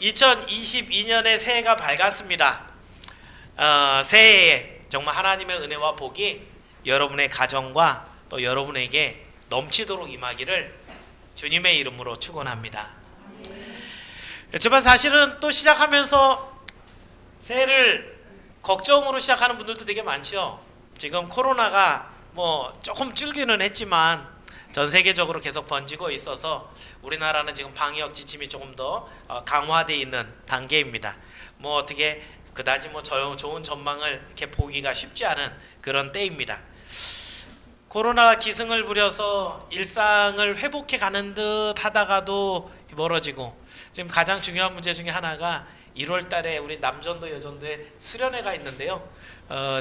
2022년의 새해가 밝았습니다. 새해에 정말 하나님의 은혜와 복이 여러분의 가정과 또 여러분에게 넘치도록 임하기를 주님의 이름으로 축원합니다. 그렇지만 사실은 또 시작하면서 새해를 걱정으로 시작하는 분들도 되게 많죠. 지금 코로나가 조금 줄기는 했지만 전 세계적으로 계속 번지고 있어서 우리나라는 지금 방역 지침이 조금 더 강화되어 있는 단계입니다. 어떻게 그다지 좋은 전망을 이렇게 보기가 쉽지 않은 그런 때입니다. 코로나가 기승을 부려서 일상을 회복해 가는 듯 하다가도 멀어지고, 지금 가장 중요한 문제 중에 하나가 1월 달에 우리 남전도 여전도에 수련회가 있는데요.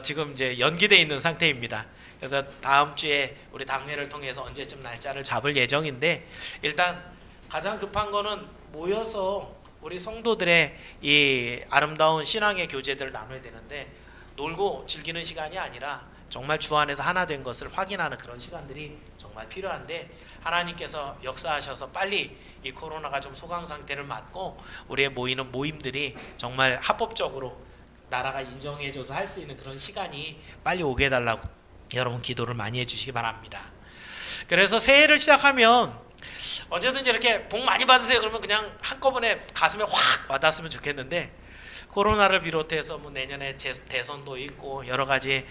지금 이제 연기되어 있는 상태입니다. 그래서 다음 주에 우리 당회를 통해서 언제쯤 날짜를 잡을 예정인데, 일단 가장 급한 거는 모여서 우리 성도들의 이 아름다운 신앙의 교제들을 나눠야 되는데, 놀고 즐기는 시간이 아니라 정말 주 안에서 하나 된 것을 확인하는 그런 시간들이 정말 필요한데, 하나님께서 역사하셔서 빨리 이 코로나가 좀 소강 상태를 맞고 우리의 모이는 모임들이 정말 합법적으로 나라가 인정해줘서 할 수 있는 그런 시간이 빨리 오게 해달라고 여러분 기도를 많이 해주시기 바랍니다. 그래서 새해를 시작하면 언제든지 이렇게 복 많이 받으세요 그러면 그냥 한꺼번에 가슴에 확 와닿았으면 좋겠는데, 코로나를 비롯해서 내년에 대선도 있고 여러 가지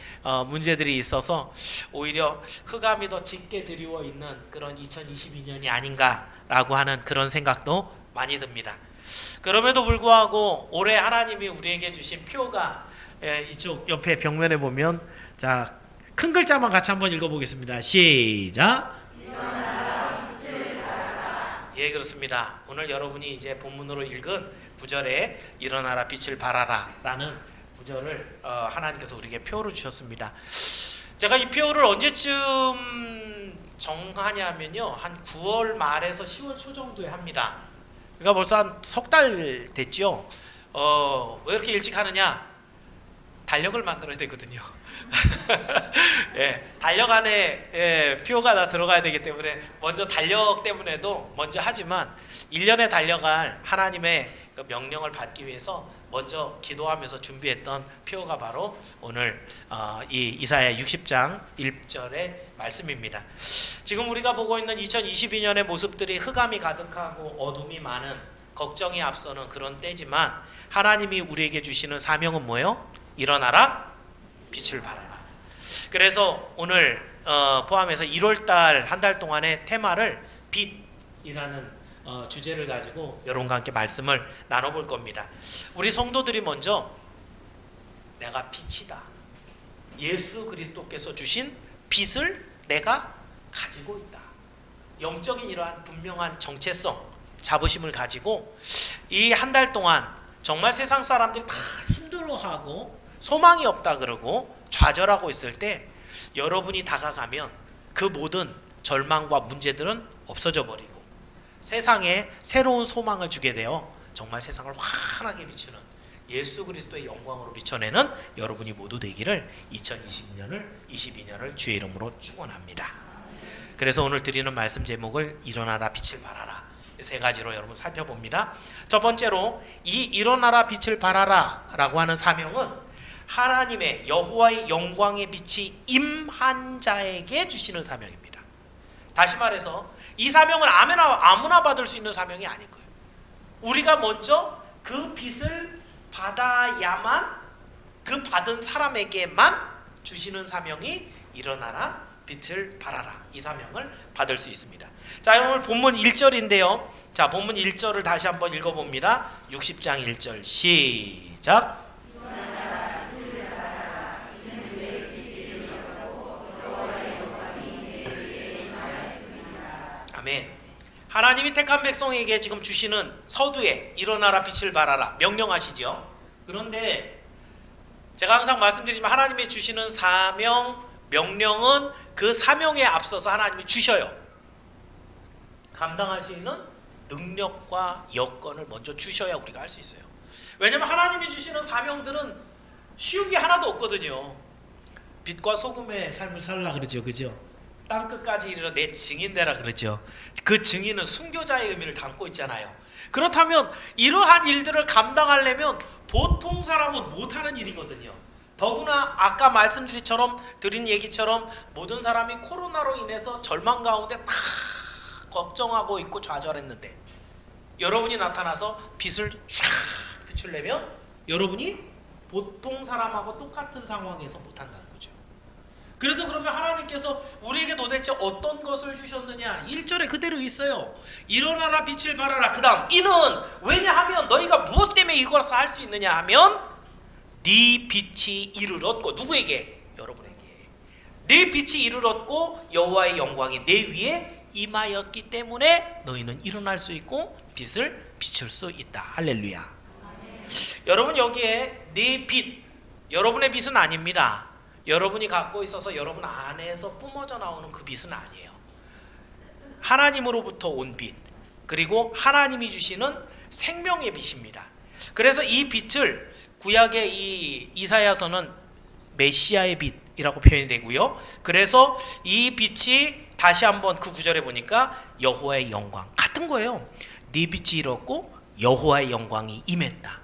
문제들이 있어서 오히려 흑암이 더 짙게 드리워 있는 그런 2022년이 아닌가라고 하는 그런 생각도 많이 듭니다. 그럼에도 불구하고 올해 하나님이 우리에게 주신 표가, 이쪽 옆에 벽면에 보면, 자, 큰 글자만 같이 한번 읽어보겠습니다. 시작. 예, 그렇습니다. 오늘 여러분이 이제 본문으로 읽은 9절에 일어나라 빛을 발하라 라는 구절을 하나님께서 우리에게 표로 주셨습니다. 제가 이 표를 언제쯤 정하냐면요, 한 9월 말에서 10월 초 정도에 합니다. 그러니까 벌써 한 석 달 됐죠. 왜 이렇게 일찍 하느냐? 달력을 만들어야 되거든요. 달력 안에 표가 다 들어가야 되기 때문에 먼저 달력 때문에도 먼저 하지만, 1년에 달려갈 하나님의 그 명령을 받기 위해서 먼저 기도하면서 준비했던 표가 바로 오늘 이 이사야 60장 1절의 말씀입니다. 지금 우리가 보고 있는 2022년의 모습들이 흑암이 가득하고 어둠이 많은, 걱정이 앞서는 그런 때지만, 하나님이 우리에게 주시는 사명은 뭐예요? 일어나라 빛을 발하라. 그래서 오늘 포함해서 1월달 한 달 동안의 테마를 빛이라는 주제를 가지고 여러분과 함께 말씀을 나눠볼 겁니다. 우리 성도들이 먼저 내가 빛이다, 예수 그리스도께서 주신 빛을 내가 가지고 있다, 영적인 이러한 분명한 정체성, 자부심을 가지고 이 한 달 동안 정말 세상 사람들이 다 힘들어하고 소망이 없다 그러고 좌절하고 있을 때, 여러분이 다가가면 그 모든 절망과 문제들은 없어져 버리고 세상에 새로운 소망을 주게 되어 정말 세상을 환하게 비추는 예수 그리스도의 영광으로 비춰내는 여러분이 모두 되기를 2022년을 주의 이름으로 축원합니다. 그래서 오늘 드리는 말씀 제목을 일어나라 빛을 발하라, 세 가지로 여러분 살펴봅니다. 첫 번째로, 이 일어나라 빛을 발하라 라고 하는 사명은 하나님의 여호와의 영광의 빛이 임한 자에게 주시는 사명입니다. 다시 말해서 이 사명은 아무나 받을 수 있는 사명이 아닌 거예요. 우리가 먼저 그 빛을 받아야만, 그 받은 사람에게만 주시는 사명이 일어나라 빛을 발하라, 이 사명을 받을 수 있습니다. 자, 오늘 본문 1절인데요. 자, 본문 1절을 다시 한번 읽어봅니다. 60장 1절 시작. 아멘. 하나님이 택한 백성에게 지금 주시는 서두에 일어나라 빛을 발하라 명령하시죠. 그런데 제가 항상 말씀드리지만, 하나님이 주시는 사명, 명령은 그 사명에 앞서서 하나님이 주셔요. 감당할 수 있는 능력과 여건을 먼저 주셔야 우리가 할 수 있어요. 왜냐하면 하나님이 주시는 사명들은 쉬운 게 하나도 없거든요. 빛과 소금의 삶을 살라 그러죠, 그죠? 땅끝까지 이르러 내 증인 되라 그러죠. 그 증인은 순교자의 의미를 담고 있잖아요. 그렇다면 이러한 일들을 감당하려면 보통 사람은 못하는 일이거든요. 더구나 아까 드린 얘기처럼 모든 사람이 코로나로 인해서 절망 가운데 다 걱정하고 있고 좌절했는데 여러분이 나타나서 빛을 샥 비추려면 여러분이 보통 사람하고 똑같은 상황에서 못한다는 거죠. 그래서 그러면 하나님께서 우리에게 도대체 어떤 것을 주셨느냐? 1절에 그대로 있어요. 일어나라 빛을 발하라. 그 다음 이는 왜냐하면 너희가 무엇 때문에 이것을 할 수 있느냐 하면 네 빛이 이를 얻고 누구에게? 여러분에게. 네 빛이 이를 얻고 여호와의 영광이 내 위에 임하였기 때문에 너희는 일어날 수 있고 빛을 비출 수 있다. 할렐루야. 여러분 여기에 네 빛, 여러분의 빛은 아닙니다. 여러분이 갖고 있어서 여러분 안에서 뿜어져 나오는 그 빛은 아니에요. 하나님으로부터 온 빛, 그리고 하나님이 주시는 생명의 빛입니다. 그래서 이 빛을 구약의 이 이사야서는 메시아의 빛이라고 표현이 되고요. 그래서 이 빛이 다시 한번 그 구절에 보니까 여호와의 영광 같은 거예요. 네 빛이 이뤘고 여호와의 영광이 임했다.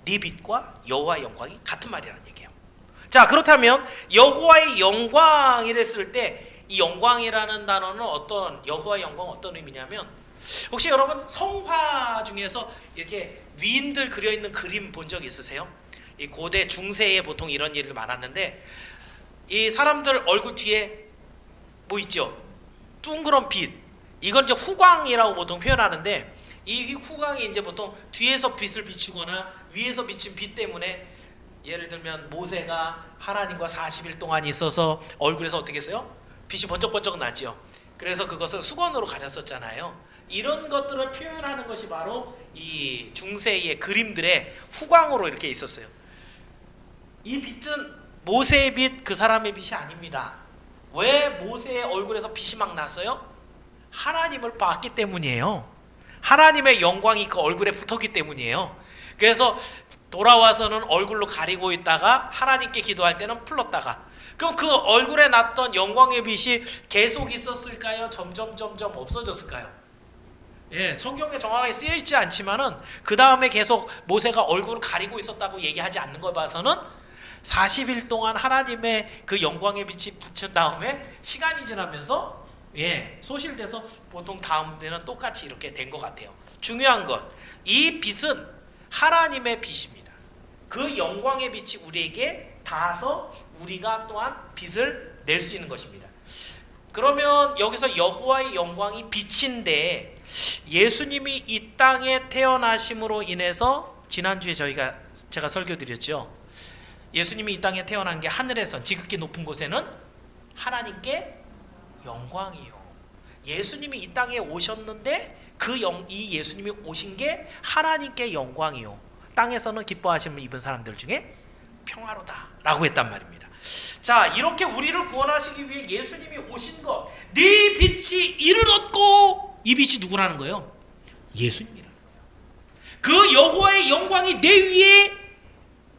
네 빛과 여호와의 영광이 같은 말이라는 얘기예요. 자, 그렇다면 여호와의 영광이랬을 때 이 영광이라는 단어는 여호와의 영광은 어떤 의미냐면, 혹시 여러분 성화 중에서 이렇게 위인들 그려 있는 그림 본 적 있으세요? 이 고대 중세에 보통 이런 일이 많았는데 이 사람들 얼굴 뒤에 뭐 있죠? 둥그런 빛. 이건 이제 후광이라고 보통 표현하는데, 이 후광이 이제 보통 뒤에서 빛을 비추거나 위에서 비춘 빛 때문에, 예를 들면 모세가 하나님과 40일 동안 있어서 얼굴에서 어떻게 했어요? 빛이 번쩍번쩍 나죠. 그래서 그것을 수건으로 가렸었잖아요. 이런 것들을 표현하는 것이 바로 이 중세의 그림들의 후광으로 이렇게 있었어요. 이 빛은 모세의 빛, 그 사람의 빛이 아닙니다. 왜 모세의 얼굴에서 빛이 막 났어요? 하나님을 봤기 때문이에요. 하나님의 영광이 그 얼굴에 붙었기 때문이에요. 그래서 돌아와서는 얼굴로 가리고 있다가 하나님께 기도할 때는 풀렀다가, 그럼 그 얼굴에 났던 영광의 빛이 계속 있었을까요? 점점 없어졌을까요? 예, 성경에 정확하게 쓰여 있지 않지만은 그 다음에 계속 모세가 얼굴을 가리고 있었다고 얘기하지 않는 걸 봐서는 40일 동안 하나님의 그 영광의 빛이 붙은 다음에 시간이 지나면서 소실돼서 보통 다음 때는 똑같이 이렇게 된 것 같아요. 중요한 것, 이 빛은 하나님의 빛입니다. 그 영광의 빛이 우리에게 닿아서 우리가 또한 빛을 낼 수 있는 것입니다. 그러면 여기서 여호와의 영광이 빛인데, 예수님이 이 땅에 태어나심으로 인해서 지난주에 제가 설교드렸죠. 예수님이 이 땅에 태어난 게 하늘에선 지극히 높은 곳에는 하나님께 영광이요. 예수님이 이 땅에 오셨는데 이 예수님이 오신 게 하나님께 영광이요. 땅에서는 기뻐하심을 입은 사람들 중에 평화로다 라고 했단 말입니다. 자, 이렇게 우리를 구원하시기 위해 예수님이 오신 것, 네 빛이 이를 얻고, 이 빛이 누구라는 거예요? 예수님이라는 거예요. 그 여호와의 영광이 내 위에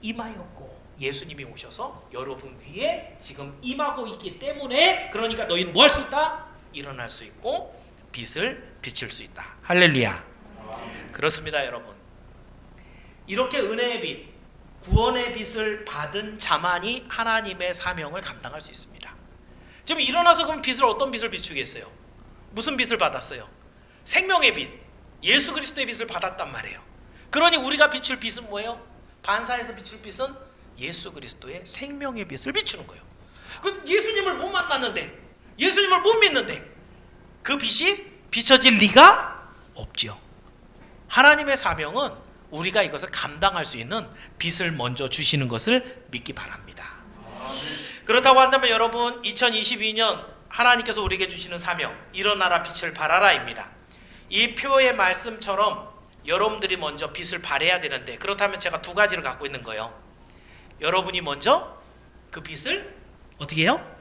임하였고, 예수님이 오셔서 여러분 위에 지금 임하고 있기 때문에, 그러니까 너희는 뭐 할 수 있다? 일어날 수 있고 빛을 비칠 수 있다. 할렐루야. 그렇습니다, 여러분. 이렇게 은혜의 빛, 구원의 빛을 받은 자만이 하나님의 사명을 감당할 수 있습니다. 지금 일어나서 그럼 어떤 빛을 비추겠어요? 무슨 빛을 받았어요? 생명의 빛, 예수 그리스도의 빛을 받았단 말이에요. 그러니 우리가 비출 빛은 뭐예요? 반사에서 비출 빛은 예수 그리스도의 생명의 빛을 비추는 거예요. 그 예수님을 못 만났는데, 예수님을 못 믿는데 그 빛이 비춰질 리가 없죠. 하나님의 사명은 우리가 이것을 감당할 수 있는 빛을 먼저 주시는 것을 믿기 바랍니다. 그렇다고 한다면 여러분, 2022년 하나님께서 우리에게 주시는 사명, 일어나라 빛을 발하라입니다. 이 표의 말씀처럼 여러분들이 먼저 빛을 발해야 되는데, 그렇다면 제가 두 가지를 갖고 있는 거예요. 여러분이 먼저 그 빛을 어떻게 해요?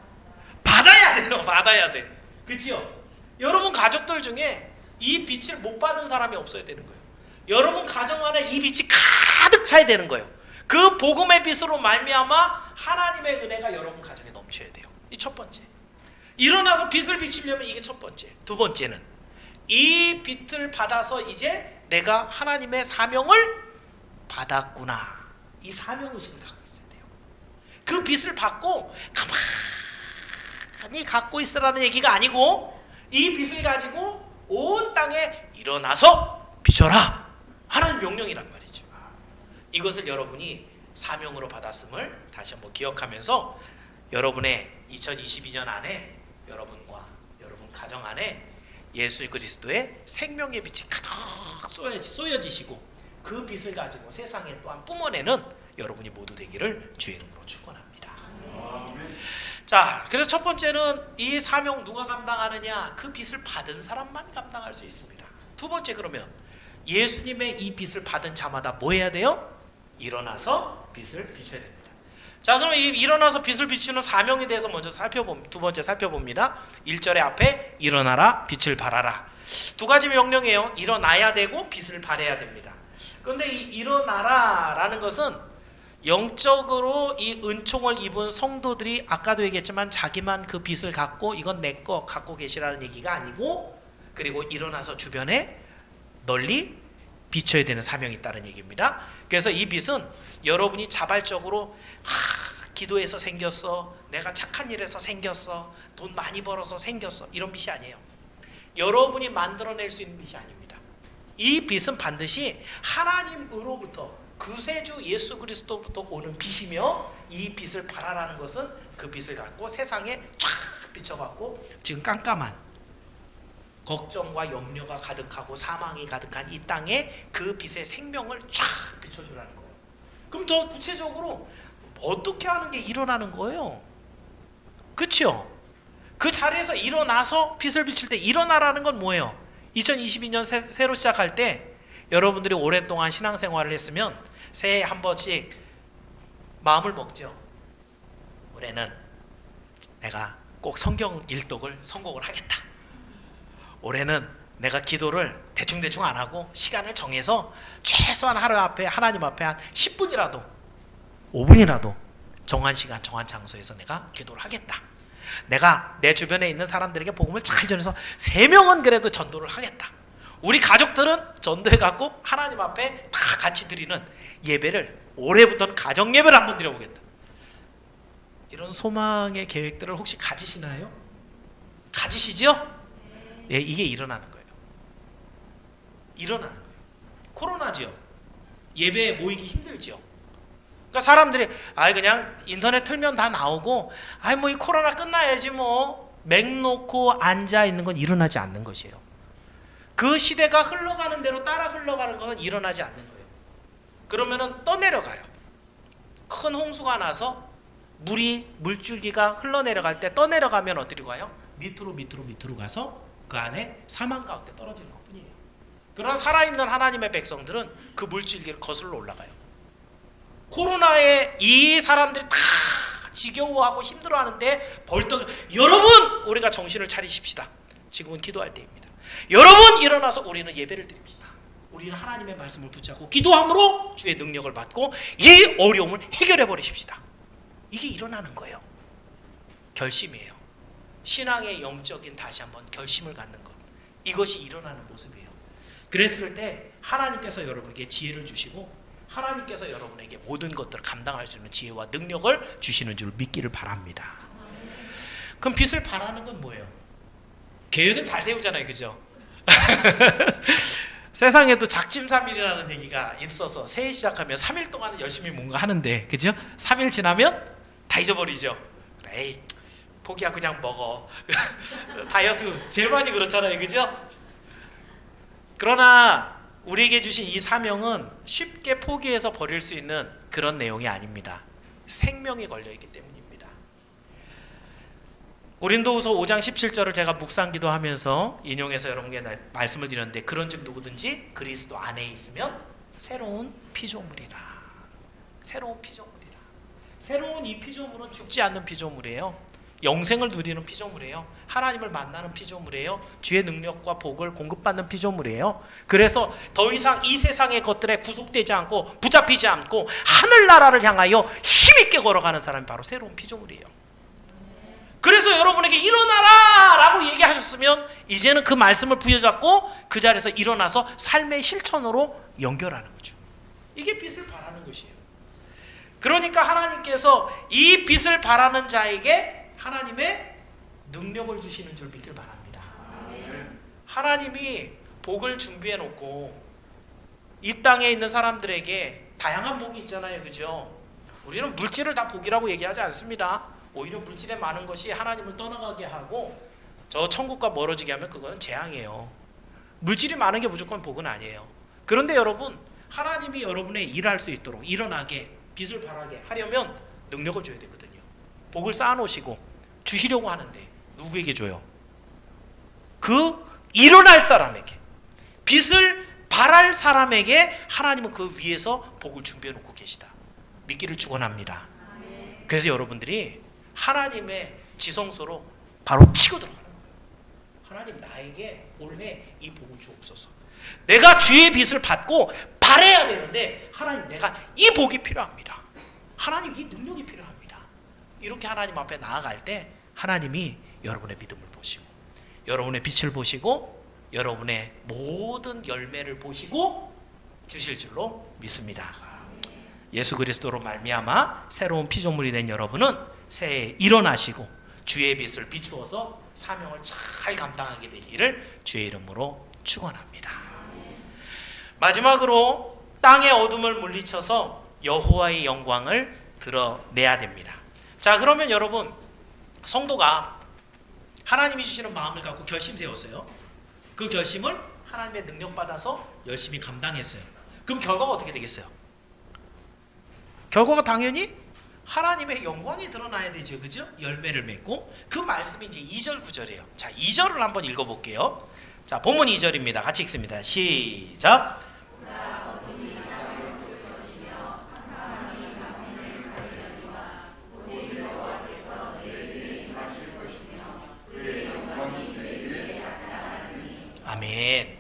받아야 돼요. 받아야 돼. 그치요? 여러분 가족들 중에 이 빛을 못 받은 사람이 없어야 되는 거예요. 여러분 가정 안에 이 빛이 가득 차야 되는 거예요. 그 복음의 빛으로 말미암아 하나님의 은혜가 여러분 가정에 넘쳐야 돼요. 이 첫 번째. 일어나서 빛을 비추려면 이게 첫 번째. 두 번째는 이 빛을 받아서 이제 내가 하나님의 사명을 받았구나. 이 사명의식을 갖고 있어야 돼요. 그 빛을 받고 가만히 갖고 있으라는 얘기가 아니고 이 빛을 가지고 온 땅에 일어나서 비춰라 하는 명령이란 말이죠. 이것을 여러분이 사명으로 받았음을 다시 한번 기억하면서 여러분의 2022년 안에 여러분과 여러분 가정 안에 예수 그리스도의 생명의 빛이 가득 쏘여지시고 그 빛을 가지고 세상에 또한 뿜어내는 여러분이 모두 되기를 주의 이름으로 축원합니다. 자, 그래서 첫 번째는 이 사명 누가 감당하느냐? 그 빛을 받은 사람만 감당할 수 있습니다. 두 번째, 그러면 예수님의 이 빛을 받은 자마다 뭐 해야 돼요? 일어나서 빛을 비춰야 됩니다. 자, 그럼 이 일어나서 빛을 비추는 사명에 대해서 먼저 두 번째 살펴봅니다. 1절의 앞에 일어나라 빛을 발하라. 두 가지 명령이에요. 일어나야 되고 빛을 발해야 됩니다. 그런데 이 일어나라라는 것은 영적으로 이 은총을 입은 성도들이 아까도 얘기했지만 자기만 그 빛을 갖고 이건 내 거 갖고 계시라는 얘기가 아니고, 그리고 일어나서 주변에 널리 비춰야 되는 사명이 있다는 얘기입니다. 그래서 이 빛은 여러분이 자발적으로 기도해서 생겼어, 내가 착한 일에서 생겼어, 돈 많이 벌어서 생겼어, 이런 빛이 아니에요. 여러분이 만들어낼 수 있는 빛이 아닙니다. 이 빛은 반드시 하나님으로부터 구세주 예수 그리스도부터 오는 빛이며, 이 빛을 발하라는 것은 그 빛을 갖고 세상에 쫙 비춰갖고 지금 깜깜한 걱정과 염려가 가득하고 사망이 가득한 이 땅에 그 빛의 생명을 쫙 비춰주라는 거예요. 그럼 더 구체적으로 어떻게 하는 게 일어나는 거예요? 그렇죠? 그 자리에서 일어나서 빛을 비칠 때 일어나라는 건 뭐예요? 2022년 새로 시작할 때 여러분들이 오랫동안 신앙생활을 했으면 새해 한 번씩 마음을 먹죠. 올해는 내가 꼭 성경 일독을 성공을 하겠다. 올해는 내가 기도를 대충대충 안 하고 시간을 정해서 최소한 하루 앞에 하나님 앞에 한 10분이라도 5분이라도 정한 시간 정한 장소에서 내가 기도를 하겠다. 내가 내 주변에 있는 사람들에게 복음을 잘 전해서 3명은 그래도 전도를 하겠다. 우리 가족들은 전도해갖고 하나님 앞에 다 같이 드리는 예배를, 올해부터는 가정 예배를 한번 드려보겠다. 이런 소망의 계획들을 혹시 가지시나요? 가지시죠? 예, 이게 일어나는 거예요. 일어나는 거예요. 코로나지요. 예배에 모이기 힘들지요. 그러니까 사람들이 그냥 인터넷 틀면 다 나오고 뭐 이 코로나 끝나야지 뭐 맥 놓고 앉아 있는 건 일어나지 않는 것이에요. 그 시대가 흘러가는 대로 따라 흘러가는 것은 일어나지 않는 거예요. 그러면은 떠내려가요. 큰 홍수가 나서 물줄기가 흘러내려갈 때 떠내려가면 어디로 가요? 밑으로 가서 그 안에 사망 가운데 떨어지는 것뿐이에요. 그러나 살아있는 하나님의 백성들은 그 물줄기를 거슬러 올라가요. 코로나에 이 사람들이 다 지겨워하고 힘들어하는데 벌떡, 여러분 우리가 정신을 차리십시다. 지금은 기도할 때입니다. 여러분 일어나서 우리는 예배를 드립시다. 우리는 하나님의 말씀을 붙잡고 기도함으로 주의 능력을 받고 이 어려움을 해결해 버리십시다. 이게 일어나는 거예요. 결심이에요. 신앙의 영적인 다시 한번 결심을 갖는 것, 이것이 일어나는 모습이에요. 그랬을 때 하나님께서 여러분에게 지혜를 주시고 하나님께서 여러분에게 모든 것들을 감당할 수 있는 지혜와 능력을 주시는 줄 믿기를 바랍니다. 그럼 빛을 발하는 건 뭐예요? 계획은 잘 세우잖아요, 그죠? 세상에도 작심삼일이라는 얘기가 있어서 새해 시작하면 3일 동안은 열심히 뭔가 하는데, 그죠? 3일 지나면 다 잊어버리죠. 에이, 포기하고 그냥 먹어. 다이어트 제일 많이 그렇잖아요, 그죠? 그러나 우리에게 주신 이 사명은 쉽게 포기해서 버릴 수 있는 그런 내용이 아닙니다. 생명이 걸려있기 때문입니다. 고린도후서 5장 17절을 제가 묵상기도 하면서 인용해서 여러분께 말씀을 드렸는데, 그런즉 누구든지 그리스도 안에 있으면 새로운 피조물이라. 새로운 피조물이라. 새로운 이 피조물은 죽지 않는 피조물이에요. 영생을 누리는 피조물이에요. 하나님을 만나는 피조물이에요. 주의 능력과 복을 공급받는 피조물이에요. 그래서 더 이상 이 세상의 것들에 구속되지 않고 붙잡히지 않고 하늘나라를 향하여 힘있게 걸어가는 사람이 바로 새로운 피조물이에요. 그래서 여러분에게 일어나라 라고 얘기하셨으면 이제는 그 말씀을 부여잡고 그 자리에서 일어나서 삶의 실천으로 연결하는 거죠. 이게 빛을 발하는 것이에요. 그러니까 하나님께서 이 빛을 발하는 자에게 하나님의 능력을 주시는 줄 믿길 바랍니다. 하나님이 복을 준비해 놓고 이 땅에 있는 사람들에게 다양한 복이 있잖아요. 그죠? 우리는 물질을 다 복이라고 얘기하지 않습니다. 오히려 물질에 많은 것이 하나님을 떠나가게 하고 저 천국과 멀어지게 하면 그거는 재앙이에요. 물질이 많은 게 무조건 복은 아니에요. 그런데 여러분, 하나님이 여러분의 일할 수 있도록 일어나게 빛을 발하게 하려면 능력을 줘야 되거든요. 복을 쌓아놓으시고 주시려고 하는데 누구에게 줘요? 그 일어날 사람에게, 빛을 발할 사람에게 하나님은 그 위에서 복을 준비해 놓고 계시다. 믿기를 축원합니다. 그래서 여러분들이 하나님의 지성소로 바로 치고 들어가는 거예요. 하나님, 나에게 올해 이 복을 주옵소서. 내가 주의 빛을 받고 발해야 되는데 하나님, 내가 이 복이 필요합니다. 하나님, 이 능력이 필요합니다. 이렇게 하나님 앞에 나아갈 때 하나님이 여러분의 믿음을 보시고 여러분의 빛을 보시고 여러분의 모든 열매를 보시고 주실 줄로 믿습니다. 예수 그리스도로 말미암아 새로운 피조물이 된 여러분은 새해에 일어나시고 주의 빛을 비추어서 사명을 잘 감당하게 되기를 주의 이름으로 축원합니다. 마지막으로 땅의 어둠을 물리쳐서 여호와의 영광을 드러내야 됩니다. 자, 그러면 여러분, 성도가 하나님이 주시는 마음을 갖고 결심 세웠어요. 그 결심을 하나님의 능력 받아서 열심히 감당했어요. 그럼 결과가 어떻게 되겠어요? 결과가 당연히 하나님의 영광이 드러나야 되죠. 그죠? 열매를 맺고. 그 말씀이 이제 2절 9절이에요. 자, 2절을 한번 읽어볼게요. 자, 본문 2절입니다. 같이 읽습니다. 시작. 아멘.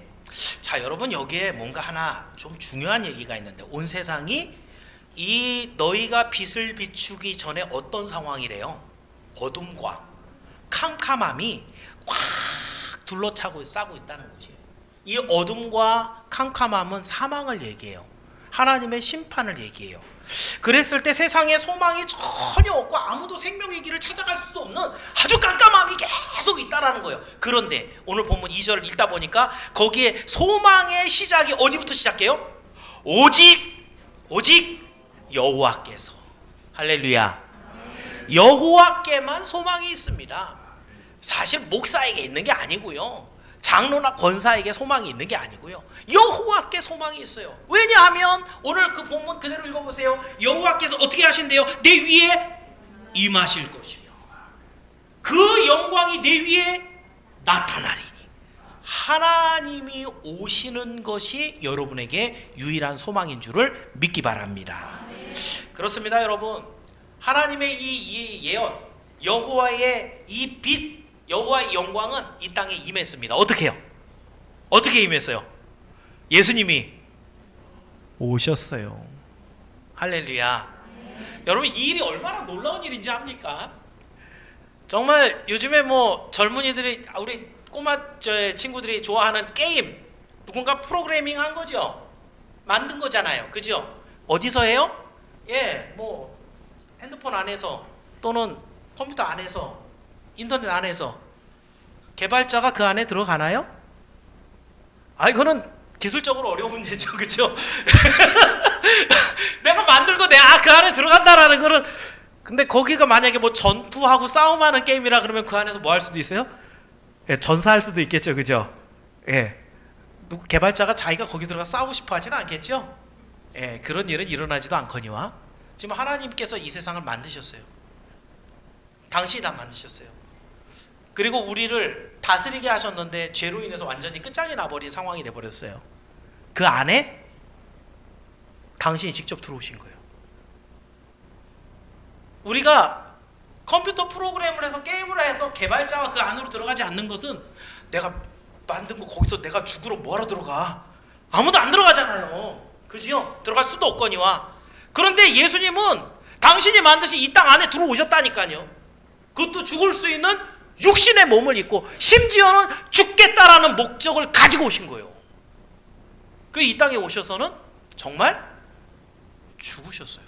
자, 여러분, 여기에 뭔가 하나 좀 중요한 얘기가 있는데, 온 세상이 이 너희가 빛을 비추기 전에 어떤 상황이래요? 어둠과 캄캄함이 꽉 둘러차고 싸고 있다는 것이에요. 이 어둠과 캄캄함은 사망을 얘기해요. 하나님의 심판을 얘기해요. 그랬을 때 세상에 소망이 전혀 없고 아무도 생명의 길을 찾아갈 수도 없는 아주 깜깜함이 계속 있다라는 거예요. 그런데 오늘 본문 2절을 읽다 보니까 거기에 소망의 시작이 어디부터 시작해요? 오직 여호와께서. 할렐루야. 여호와께만 소망이 있습니다. 사실 목사에게 있는 게 아니고요, 장로나 권사에게 소망이 있는 게 아니고요, 여호와께 소망이 있어요. 왜냐하면 오늘 그 본문 그대로 읽어보세요. 여호와께서 어떻게 하신대요? 내 위에 임하실 것이며 그 영광이 내 위에 나타나리니. 하나님이 오시는 것이 여러분에게 유일한 소망인 줄을 믿기 바랍니다. 그렇습니다, 여러분. 하나님의 이 예언, 여호와의 이 빛, 여호와의 영광은 이 땅에 임했습니다. 어떻게 해요? 어떻게 임했어요? 예수님이 오셨어요. 할렐루야. 여러분, 이 일이 얼마나 놀라운 일인지 압니까? 정말 요즘에 뭐 젊은이들이, 우리 꼬마 친구들이 좋아하는 게임, 누군가 프로그래밍 한 거죠. 만든 거잖아요. 그죠? 어디서 해요? 예, 뭐 핸드폰 안에서 또는 컴퓨터 안에서, 인터넷 안에서. 개발자가 그 안에 들어가나요? 이거는 기술적으로 어려운 문제죠. 그죠? 내가 만들고 내가 그 안에 들어간다라는 거는, 근데 거기가 만약에 뭐 전투하고 싸움하는 게임이라 그러면 그 안에서 뭐 할 수도 있어요? 예, 전사할 수도 있겠죠. 그죠? 예. 누구 개발자가 자기가 거기 들어가 싸우고 싶어 하지는 않겠죠? 예, 그런 일은 일어나지도 않거니와 지금 하나님께서 이 세상을 만드셨어요. 당신이 다 만드셨어요. 그리고 우리를 다스리게 하셨는데 죄로 인해서 완전히 끝장이 나버린 상황이 돼버렸어요. 그 안에 당신이 직접 들어오신 거예요. 우리가 컴퓨터 프로그램을 해서 게임을 해서 개발자가 그 안으로 들어가지 않는 것은, 내가 만든 거 거기서 내가 죽으러 뭐하러 들어가? 아무도 안 들어가잖아요. 그지요? 들어갈 수도 없거니와. 그런데 예수님은 당신이 만드신 이 땅 안에 들어오셨다니까요. 그것도 죽을 수 있는 육신의 몸을 입고 심지어는 죽겠다라는 목적을 가지고 오신 거예요. 그 이 땅에 오셔서는 정말 죽으셨어요.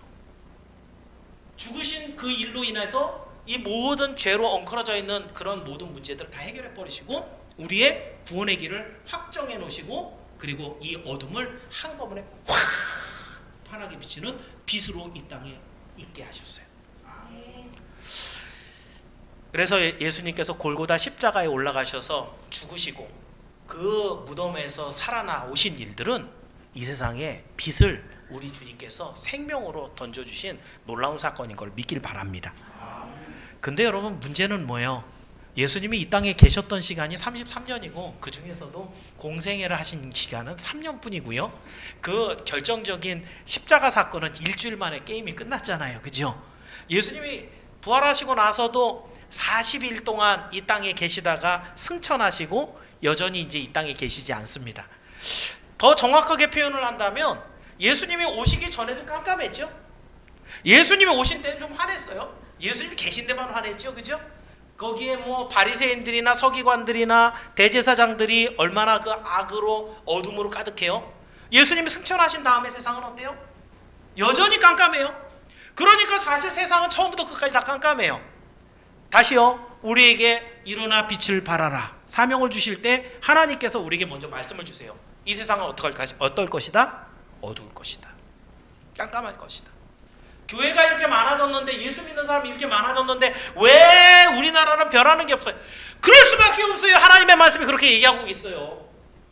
죽으신 그 일로 인해서 이 모든 죄로 엉클어져 있는 그런 모든 문제들을 다 해결해 버리시고 우리의 구원의 길을 확정해 놓으시고 그리고 이 어둠을 한꺼번에 확 환하게 비치는 빛으로 이 땅에 있게 하셨어요. 그래서 예수님께서 골고다 십자가에 올라가셔서 죽으시고 그 무덤에서 살아나오신 일들은 이 세상에 빛을 우리 주님께서 생명으로 던져주신 놀라운 사건인 걸 믿길 바랍니다. 근데 여러분 문제는 뭐예요? 예수님이 이 땅에 계셨던 시간이 33년이고 그 중에서도 공생애를 하신 시간은 3년뿐이고요. 그 결정적인 십자가 사건은 일주일 만에 게임이 끝났잖아요. 그죠? 예수님이 부활하시고 나서도 40일 동안 이 땅에 계시다가 승천하시고 여전히 이제 이 땅에 계시지 않습니다. 더 정확하게 표현을 한다면 예수님이 오시기 전에도 깜깜했죠. 예수님이 오신 때는 좀 환했어요. 예수님이 계신 데만 환했죠. 그죠? 거기에 뭐 바리새인들이나 서기관들이나 대제사장들이 얼마나 그 악으로 어둠으로 가득해요. 예수님이 승천하신 다음에 세상은 어때요? 여전히 깜깜해요. 그러니까 사실 세상은 처음부터 끝까지 다 깜깜해요. 다시요, 우리에게 일어나 빛을 발하라 사명을 주실 때 하나님께서 우리에게 먼저 말씀을 주세요. 이 세상은 어떨 것이다? 어두울 것이다. 깜깜할 것이다. 교회가 이렇게 많아졌는데, 예수 믿는 사람이 이렇게 많아졌는데 왜 우리나라는 변하는 게 없어요? 그럴 수밖에 없어요. 하나님의 말씀이 그렇게 얘기하고 있어요.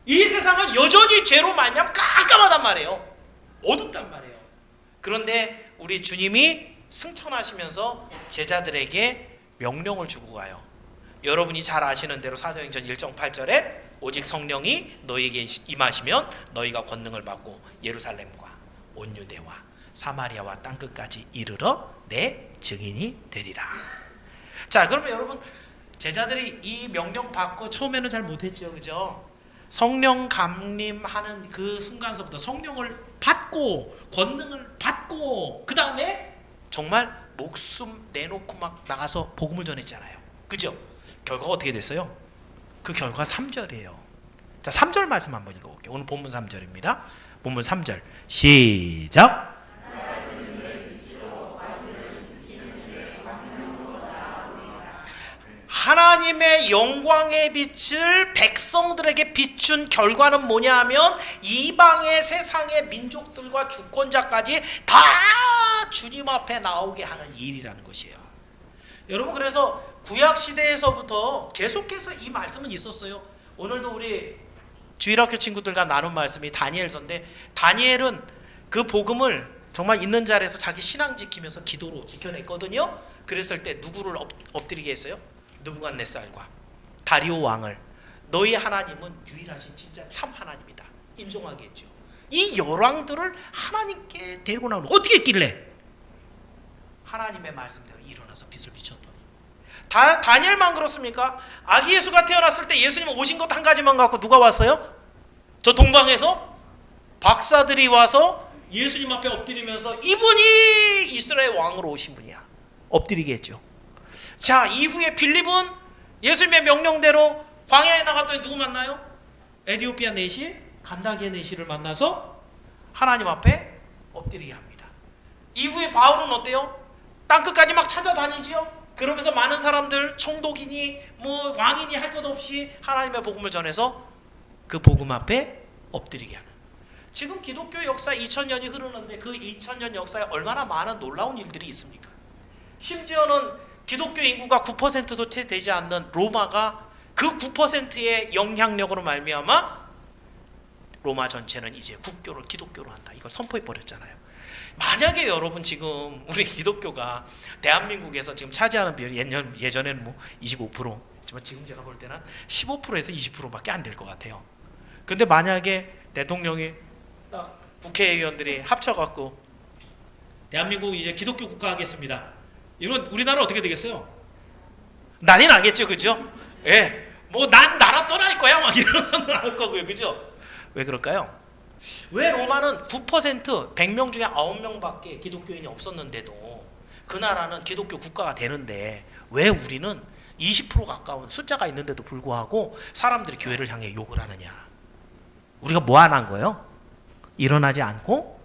이 세상은 여전히 죄로 말미암아 깜깜하단 말이에요. 어둡단 말이에요. 그런데 우리 주님이 승천하시면서 제자들에게 명령을 주고 가요. 여러분이 잘 아시는 대로 사도행전 1장 8절에 오직 성령이 너희에게 임하시면 너희가 권능을 받고 예루살렘과 온 유대와 사마리아와 땅끝까지 이르러 내 증인이 되리라. 자, 그러면 여러분, 제자들이 이 명령 받고 처음에는 잘 못했죠, 그죠? 성령 감림하는 그 순간서부터 성령을 받고 권능을 받고 그 다음에 정말 목숨 내놓고 막 나가서 복음을 전했잖아요. 그죠? 결과가 어떻게 됐어요? 그 결과 3절이에요. 자, 3절 말씀 한번 읽어볼게요. 오늘 본문 3절입니다. 본문 3절 시작. 하나님의 영광의 빛을 백성들에게 비춘 결과는 뭐냐 하면 이방의 세상의 민족들과 주권자까지 다 주님 앞에 나오게 하는 일이라는 것이에요. 여러분, 그래서 구약시대에서부터 계속해서 이 말씀은 있었어요. 오늘도 우리 주일학교 친구들과 나눈 말씀이 다니엘서인데, 다니엘은 그 복음을 정말 있는 자리에서 자기 신앙 지키면서 기도로 지켜냈거든요. 그랬을 때 누구를 엎드리게 했어요? 느부갓네살과 다리오 왕을. 너희 하나님은 유일하신 진짜 참 하나님이다 인정하게 했죠. 이 열왕들을 하나님께 데리고 나오는 어떻게 했길래? 하나님의 말씀대로 일어나서 빛을 비췄더니. 다니엘만 그렇습니까? 아기 예수가 태어났을 때 예수님 오신 것 한 가지만 갖고 누가 왔어요? 저 동방에서 박사들이 와서 예수님 앞에 엎드리면서 이분이 이스라엘 왕으로 오신 분이야 엎드리게 했죠. 자, 이후에 빌립은 예수님의 명령대로 광야에 나갔더니 누구 만나요? 에디오피아 내시 간다게 내시를 만나서 하나님 앞에 엎드리게 합니다. 이후에 바울은 어때요? 땅끝까지 막 찾아다니지요. 그러면서 많은 사람들 총독이니 뭐 왕이니 할 것 없이 하나님의 복음을 전해서 그 복음 앞에 엎드리게 하는. 지금 기독교 역사 2000년이 흐르는데 그 2000년 역사에 얼마나 많은 놀라운 일들이 있습니까? 심지어는 기독교 인구가 9%도 채 되지 않는 로마가 그 9%의 영향력으로 말미암아 로마 전체는 이제 국교를 기독교로 한다, 이걸 선포해 버렸잖아요. 만약에 여러분 지금 우리 기독교가 대한민국에서 지금 차지하는 비율이 예전에는 뭐 25%, 지금 제가 볼 때는 15%에서 20%밖에 안 될 것 같아요. 근데 만약에 대통령이 딱 국회의원들이 합쳐갖고 대한민국 이제 기독교 국가 하겠습니다, 이건 우리나라 어떻게 되겠어요? 난리 나겠죠, 그죠? 예, 뭐 난 나라 떠날 거야 막 이런 사람들 할 거고요, 그죠? 왜 그럴까요? 왜 로마는 9% 100명 중에 9명밖에 기독교인이 없었는데도 그 나라는 기독교 국가가 되는데 왜 우리는 20% 가까운 숫자가 있는데도 불구하고 사람들이 교회를 향해 욕을 하느냐? 우리가 뭐 안 한 거예요? 일어나지 않고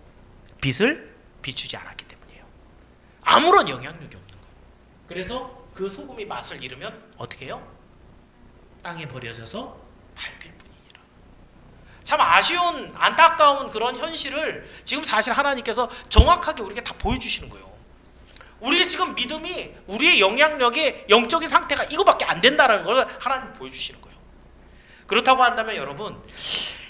빛을 비추지 않았기 때문이에요. 아무런 영향력이 없는 거예요. 그래서 그 소금이 맛을 잃으면 어떻게 해요? 땅에 버려져서 밟힐 뿐이니라. 참 아쉬운, 안타까운 그런 현실을 지금 사실 하나님께서 정확하게 우리에게 다 보여주시는 거예요. 우리의 지금 믿음이, 우리의 영향력의 영적인 상태가 이거밖에 안 된다는 걸 하나님 보여주시는 거예요. 그렇다고 한다면 여러분,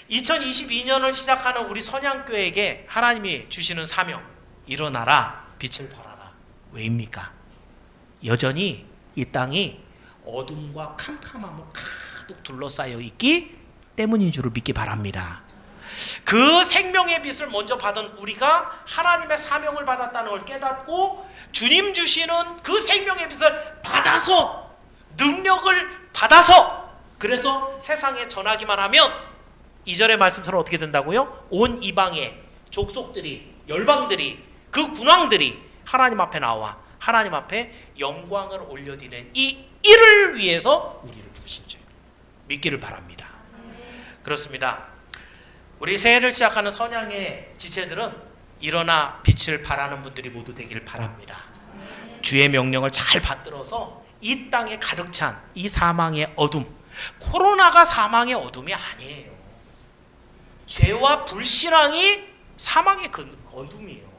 2022년을 시작하는 우리 선양교회에게 하나님이 주시는 사명, 일어나라, 빛을 발하라. 왜입니까? 여전히 이 땅이 어둠과 캄캄함으로 가득 둘러싸여 있기 때문인 줄을 믿기 바랍니다. 그 생명의 빛을 먼저 받은 우리가 하나님의 사명을 받았다는 걸 깨닫고 주님 주시는 그 생명의 빛을 받아서, 능력을 받아서, 그래서 세상에 전하기만 하면 2절의 말씀처럼 어떻게 된다고요? 온 이방의 족속들이, 열방들이, 그 군왕들이 하나님 앞에 나와 하나님 앞에 영광을 올려드리는 이 일을 위해서 우리를 부르신 줄 믿기를 바랍니다. 그렇습니다. 우리 새해를 시작하는 선양의 지체들은 일어나 빛을 발하는 분들이 모두 되기를 바랍니다. 주의 명령을 잘 받들어서 이 땅에 가득 찬 이 사망의 어둠, 코로나가 사망의 어둠이 아니에요. 죄와 불신앙이 사망의 어둠이에요.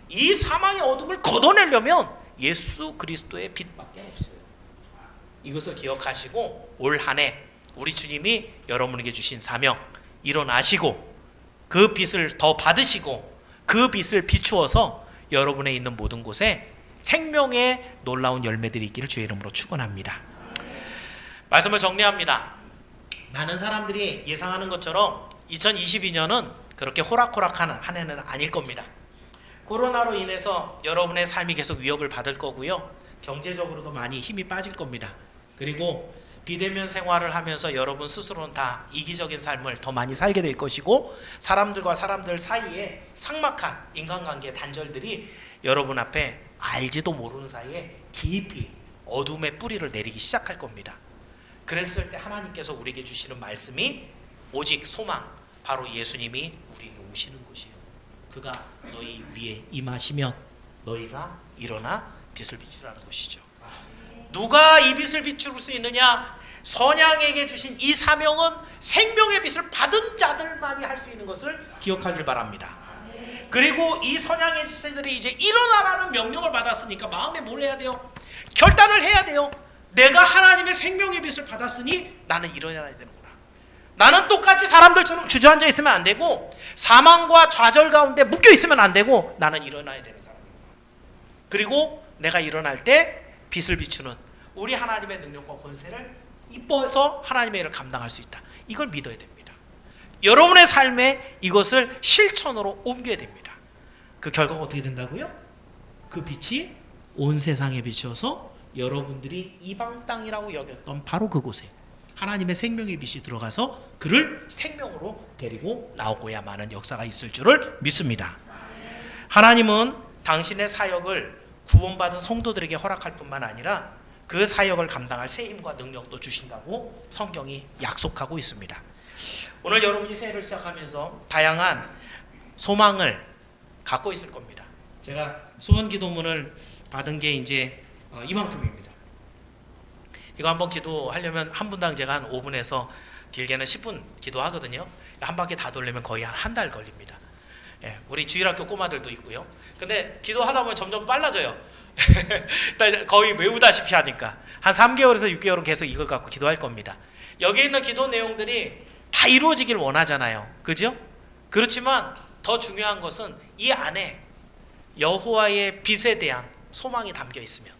이 사망의 어둠을 걷어내려면 예수 그리스도의 빛밖에 없어요. 이것을 기억하시고 올 한 해 우리 주님이 여러분에게 주신 사명, 일어나시고 그 빛을 더 받으시고 그 빛을 비추어서 여러분의 있는 모든 곳에 생명의 놀라운 열매들이 있기를 주의 이름으로 축원합니다. 말씀을 정리합니다. 많은 사람들이 예상하는 것처럼 2022년은 그렇게 호락호락한 한 해는 아닐 겁니다. 코로나로 인해서 여러분의 삶이 계속 위협을 받을 거고요. 경제적으로도 많이 힘이 빠질 겁니다. 그리고 비대면 생활을 하면서 여러분 스스로는 다 이기적인 삶을 더 많이 살게 될 것이고, 사람들과 사람들 사이에 삭막한 인간관계 단절들이 여러분 앞에 알지도 모르는 사이에 깊이 어둠의 뿌리를 내리기 시작할 겁니다. 그랬을 때 하나님께서 우리에게 주시는 말씀이 오직 소망, 바로 예수님이 우리에게 오시는 것이에요. 그가 너희 위에 임하시면 너희가 일어나 빛을 비추라는 것이죠. 누가 이 빛을 비출 수 있느냐? 선양에게 주신 이 사명은 생명의 빛을 받은 자들만이 할 수 있는 것을 기억하길 바랍니다. 그리고 이 선양의 지체들이 이제 일어나라는 명령을 받았으니까 마음에 뭘 해야 돼요? 결단을 해야 돼요. 내가 하나님의 생명의 빛을 받았으니 나는 일어나야 되는구나. 나는 똑같이 사람들처럼 주저앉아 있으면 안 되고 사망과 좌절 가운데 묶여 있으면 안 되고 나는 일어나야 되는 사람이구나. 그리고 내가 일어날 때 빛을 비추는 우리 하나님의 능력과 권세를 이뻐서 하나님의 일을 감당할 수 있다. 이걸 믿어야 됩니다. 여러분의 삶에 이것을 실천으로 옮겨야 됩니다. 그 결과가 어떻게 된다고요? 그 빛이 온 세상에 비추어서 여러분들이 이방 땅이라고 여겼던 바로 그곳에 하나님의 생명의 빛이 들어가서 그를 생명으로 데리고 나오고야만은 역사가 있을 줄을 믿습니다. 하나님은 당신의 사역을 구원받은 성도들에게 허락할 뿐만 아니라 그 사역을 감당할 새 힘과 능력도 주신다고 성경이 약속하고 있습니다. 오늘 여러분이 새해를 시작하면서 다양한 소망을 갖고 있을 겁니다. 제가 소원 기도문을 받은 게 이제 이만큼입니다. 이거 한번 기도하려면 한 분당 제가 한 5분에서 길게는 10분 기도하거든요. 한 바퀴 다 돌려면 거의 한 달 걸립니다. 예, 우리 주일학교 꼬마들도 있고요. 근데 기도하다 보면 점점 빨라져요. 거의 외우다시피 하니까 한 3개월에서 6개월은 계속 이걸 갖고 기도할 겁니다. 여기 있는 기도 내용들이 다 이루어지길 원하잖아요. 그죠? 그렇지만 더 중요한 것은 이 안에 여호와의 빛에 대한 소망이 담겨 있으면,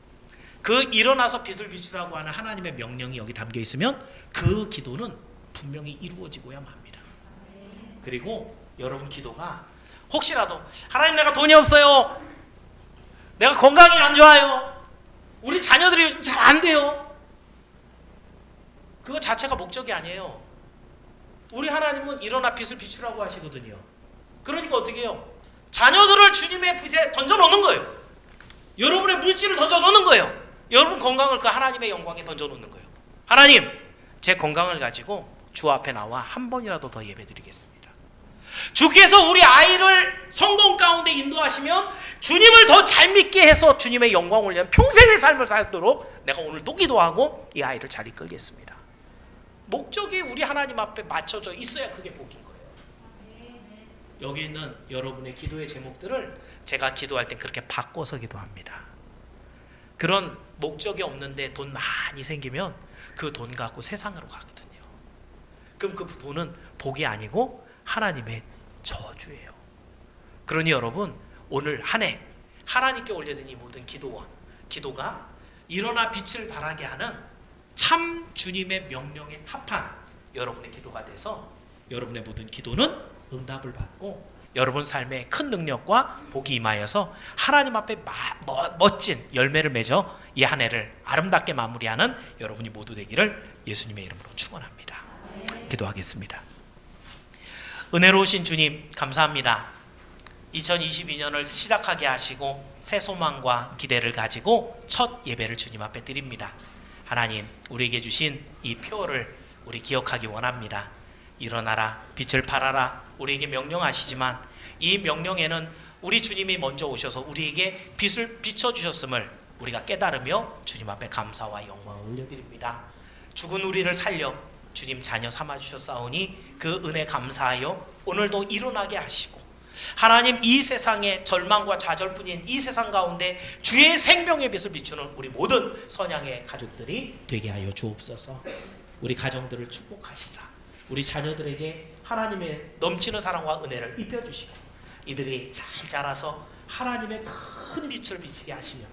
그 일어나서 빛을 비추라고 하는 하나님의 명령이 여기 담겨 있으면 그 기도는 분명히 이루어지고야 합니다. 그리고 여러분 기도가 혹시라도 하나님 내가 돈이 없어요, 내가 건강이 안 좋아요, 우리 자녀들이 요즘 잘 안 돼요, 그거 자체가 목적이 아니에요. 우리 하나님은 일어나 빛을 비추라고 하시거든요. 그러니까 어떻게 해요? 자녀들을 주님의 빛에 던져놓는 거예요. 여러분의 물질을 던져놓는 거예요. 여러분 건강을 그 하나님의 영광에 던져놓는 거예요. 하나님, 제 건강을 가지고 주 앞에 나와 한 번이라도 더 예배드리겠습니다. 주께서 우리 아이를 성공 가운데 인도하시면 주님을 더 잘 믿게 해서 주님의 영광을 위한 평생의 삶을 살도록 내가 오늘 또 기도하고 이 아이를 잘 이끌겠습니다. 목적이 우리 하나님 앞에 맞춰져 있어야 그게 복인 거예요. 여기 있는 여러분의 기도의 제목들을 제가 기도할 땐 그렇게 바꿔서 기도합니다. 그런 목적이 없는데 돈 많이 생기면 그 돈 갖고 세상으로 가거든요. 그럼 그 돈은 복이 아니고 하나님의 저주예요. 그러니 여러분, 오늘 한 해 하나님께 올려드린 이 모든 기도가 일어나 빛을 발하게 하는 참 주님의 명령에 합한 여러분의 기도가 돼서 여러분의 모든 기도는 응답을 받고 여러분 삶에 큰 능력과 복이 임하여서 하나님 앞에 멋진 열매를 맺어 이 한 해를 아름답게 마무리하는 여러분이 모두 되기를 예수님의 이름으로 축원합니다. 기도하겠습니다. 은혜로우신 주님, 감사합니다. 2022년을 시작하게 하시고 새 소망과 기대를 가지고 첫 예배를 주님 앞에 드립니다. 하나님, 우리에게 주신 이 표를 우리 기억하기 원합니다. 일어나라, 빛을 발하라, 우리에게 명령하시지만 이 명령에는 우리 주님이 먼저 오셔서 우리에게 빛을 비춰주셨음을 우리가 깨달으며 주님 앞에 감사와 영광을 올려드립니다. 죽은 우리를 살려 주님 자녀 삼아주셨사오니 그 은혜 감사하여 오늘도 일어나게 하시고 하나님, 이 세상에 절망과 좌절뿐인 이 세상 가운데 주의 생명의 빛을 비추는 우리 모든 선양의 가족들이 되게 하여 주옵소서. 우리 가정들을 축복하시사 우리 자녀들에게 하나님의 넘치는 사랑과 은혜를 입혀주시고 이들이 잘 자라서 하나님의 큰 빛을 비치게 하시며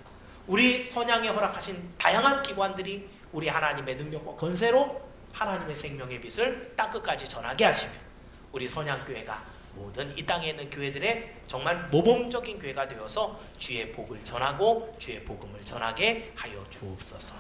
우리 선양에 허락하신 다양한 기관들이 우리 하나님의 능력과 권세로 하나님의 생명의 빛을 땅끝까지 전하게 하시며 우리 선양교회가 모든 이 땅에 있는 교회들의 정말 모범적인 교회가 되어서 주의 복을 전하고 주의 복음을 전하게 하여 주옵소서.